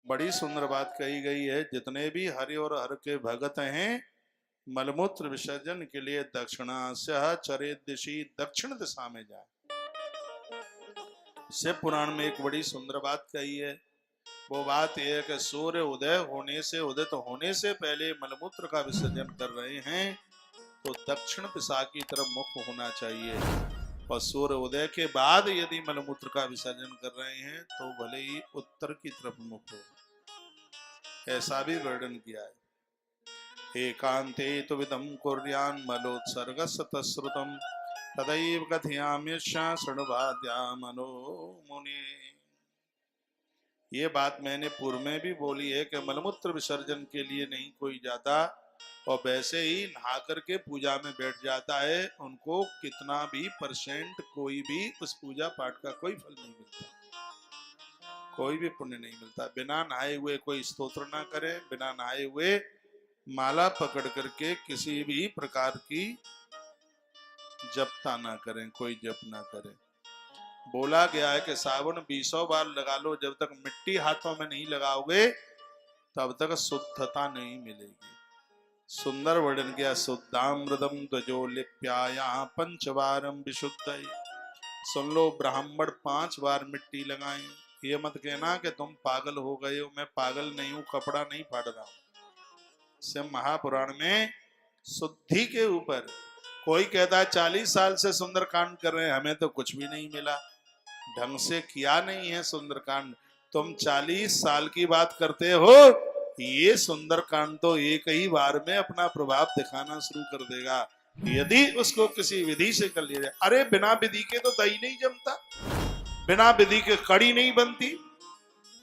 बड़ी सुंदर बात कही गई है। जितने भी हरि और हर के भगत हैं, मलमूत्र विसर्जन के लिए दक्षिणास्यः चरेत दिशि, दक्षिण दिशा में जाए। शिव पुराण में एक बड़ी सुंदर बात कही है। वो बात यह है कि सूर्य उदय होने से, उदित होने से पहले मलमूत्र का विसर्जन कर रहे हैं तो दक्षिण दिशा की तरफ मुख होना चाहिए, और सूर्य उदय के बाद यदि मलमूत्र का विसर्जन कर रहे हैं तो भले ही उत्तर की तरफ मुख हो, ऐसा भी वर्णन किया है। एकांते तो विदम कुर्यान् मलोत्सर्गस्य तत्श्रुतम् तदैव कथयाम्यश्च शृणुवाद्या मनो मुने। ये बात मैंने पूर्व में भी बोली है कि मलमूत्र विसर्जन के लिए नहीं कोई जाता, और वैसे ही नहा करके पूजा में बैठ जाता है, उनको कितना भी परसेंट कोई भी उस पूजा पाठ का कोई फल नहीं मिलता, कोई भी पुण्य नहीं मिलता। बिना नहाए हुए कोई स्तोत्र ना करे, बिना नहाए हुए माला पकड़ करके किसी भी प्रकार की जपता ना करें, कोई जप ना करें। बोला गया है कि साबुन 20 बार लगा लो, जब तक मिट्टी हाथों में नहीं लगाओगे तब तक शुद्धता नहीं मिलेगी। सुंदर वर्णन किया, शुद्धामृतम ध्वजो लिप्याया पंचवारम विशुद्ध। सुन लो, ब्राह्मण 5 बार मिट्टी लगाएं। ये मत कहना कि तुम पागल हो गए हो। मैं पागल नहीं हूं, कपड़ा नहीं फाड़ रहा हूं। शिव महापुराण में शुद्धि के ऊपर कोई कहता है 40 साल से सुंदरकांड कर रहे हैं, हमें तो कुछ भी नहीं मिला, ढंग से किया नहीं है सुंदरकांड। तुम 40 साल की बात करते हो, ये सुंदरकांड तो एक ही बार में अपना प्रभाव दिखाना शुरू कर देगा यदि उसको किसी विधि से कर लिया जाए। अरे बिना विधि के तो दही नहीं जमता, बिना विधि के कड़ी नहीं बनती।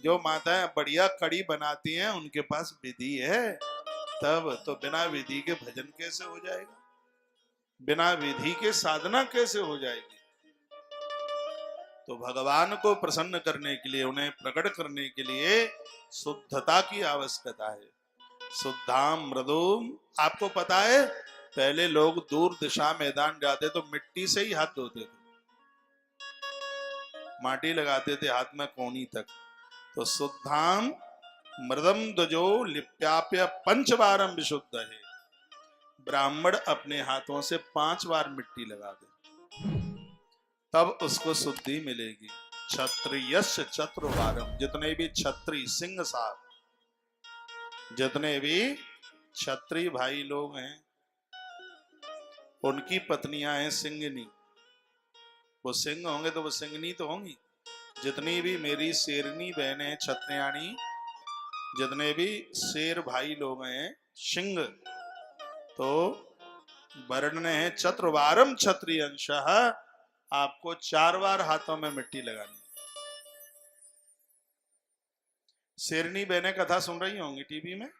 जो माताएं बढ़िया कड़ी बनाती हैं उनके पास विधि है, तब तो बिना विधि के भजन कैसे हो जाएगा, बिना विधि के साधना कैसे हो जाएगी। तो भगवान को प्रसन्न करने के लिए, उन्हें प्रकट करने के लिए शुद्धता की आवश्यकता है। शुद्धाम मृदुम। आपको पता है पहले लोग दूर दिशा मैदान जाते तो मिट्टी से ही हाथ धोते थे, माटी लगाते थे हाथ में कोनी तक। तो शुद्धाम मृदम ध्वजो लिप्याप्य पंचवारम विशुद्ध है। ब्राह्मण अपने हाथों से 5 बार मिट्टी लगा दे तब उसको शुद्धि मिलेगी। क्षत्रियस्य चतुर्वारम। जितने भी क्षत्रिय सिंह साहब, जितने भी क्षत्रिय भाई लोग हैं, उनकी पत्नियां हैं सिंगनी। वो सिंह होंगे तो वो सिंगनी तो होंगी। जितनी भी मेरी शेरनी बहनें क्षत्रियाणी, जितने भी शेर भाई लोग हैं सिंह, तो वर्ण है चतुर्वारम क्षत्रिय अंशः। आपको 4 बार हाथों में मिट्टी लगानी। शेरनी बहनें कथा सुन रही होंगी टीवी में,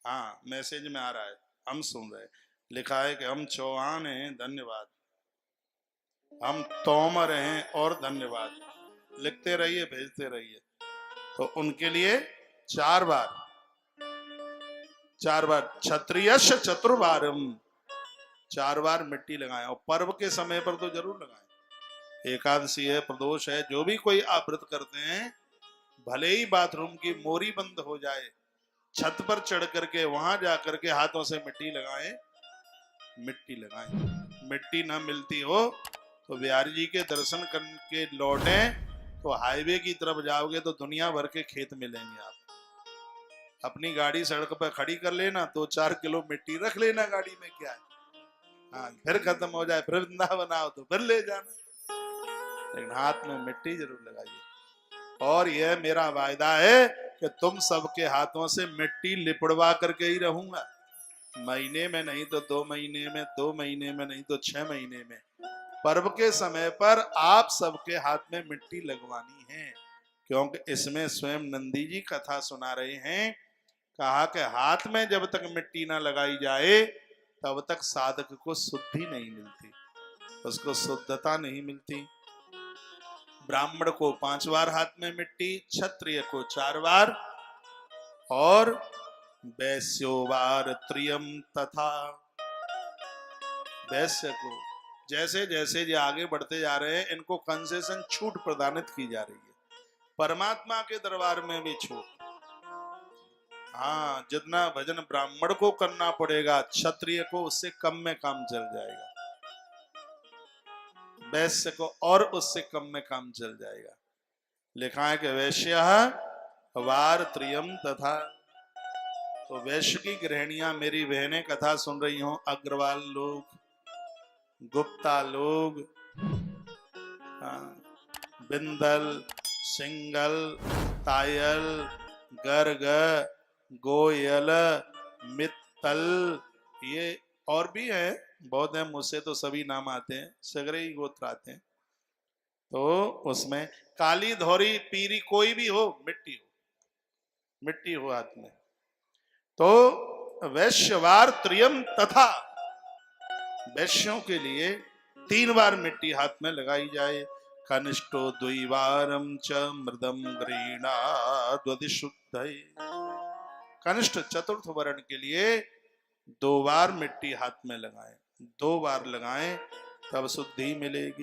हाँ मैसेज में आ रहा है, हम सुन रहे। लिखा है कि हम चौहान हैं, धन्यवाद, हम तोमर हैं और धन्यवाद। लिखते रहिए, भेजते रहिए। तो उनके लिए 4 बार क्षत्रियस्य चतुर्वारम, 4 बार मिट्टी लगाएं। और पर्व के समय पर तो जरूर लगाएं। एकादशी है, प्रदोष है, जो भी कोई आप व्रत करते हैं, भले ही बाथरूम की मोरी बंद हो जाए, छत पर चढ़ करके वहां जाकर के हाथों से मिट्टी लगाएं, मिट्टी लगाएं। मिट्टी ना मिलती हो तो बिहारी जी के दर्शन करके लौटे तो हाईवे की तरफ जाओगे तो दुनिया भर के खेत मिलेंगे। आप अपनी गाड़ी सड़क पर खड़ी कर लेना, 2-4 किलो मिट्टी रख लेना गाड़ी में, क्या है, हाँ फिर खत्म हो जाए, फिर वृंदावन आओ तो फिर ले जाना, लेकिन हाथ में मिट्टी जरूर लगाइए। और यह मेरा वायदा है कि तुम सबके हाथों से मिट्टी लिपड़वा करके ही रहूंगा। महीने में नहीं तो 2 महीने में, 2 महीने में नहीं तो 6 महीने में, पर्व के समय पर आप सबके हाथ में मिट्टी लगवानी है। क्योंकि इसमें स्वयं नंदी जी कथा सुना रहे हैं। कहा कि हाथ में जब तक मिट्टी ना लगाई जाए तब तक साधक को शुद्धि नहीं मिलती, उसको शुद्धता नहीं मिलती। ब्राह्मण को 5 बार हाथ में मिट्टी, क्षत्रिय को 4 बार, और वैश्योवार त्रियम तथा। वैश्य को जैसे जैसे ये आगे बढ़ते जा रहे हैं, इनको कंसेशन छूट प्रदानित की जा रही है। परमात्मा के दरबार में भी छूट, हाँ, जितना भजन ब्राह्मण को करना पड़ेगा क्षत्रिय को उससे कम में काम चल जाएगा, वैश्य को और उससे कम में काम चल जाएगा। लिखा है कि वैश्य वार त्रियम तथा। तो वैश्य की गृहिणियां मेरी बहनें कथा सुन रही हो, अग्रवाल लोग, गुप्ता लोग, बिंदल, सिंगल, तायल, गर्ग, गोयल, मित्तल, ये और भी है बहुत है, मुझसे तो सभी नाम आते हैं, सगरे ही गोत्र आते हैं। तो उसमें काली धोरी पीरी कोई भी हो, मिट्टी हो हाथ में। तो वैश्यवार त्रियम तथा, वैश्यों के लिए 3 बार मिट्टी हाथ में लगाई जाए। कनिष्ठो द्विवारम च मृदम गृहीणाद् शुद्ध। कनिष्ठ चतुर्थ वर्ण के लिए 2 बार मिट्टी हाथ में लगाएं, 2 बार लगाएं, तब शुद्धि मिलेगी।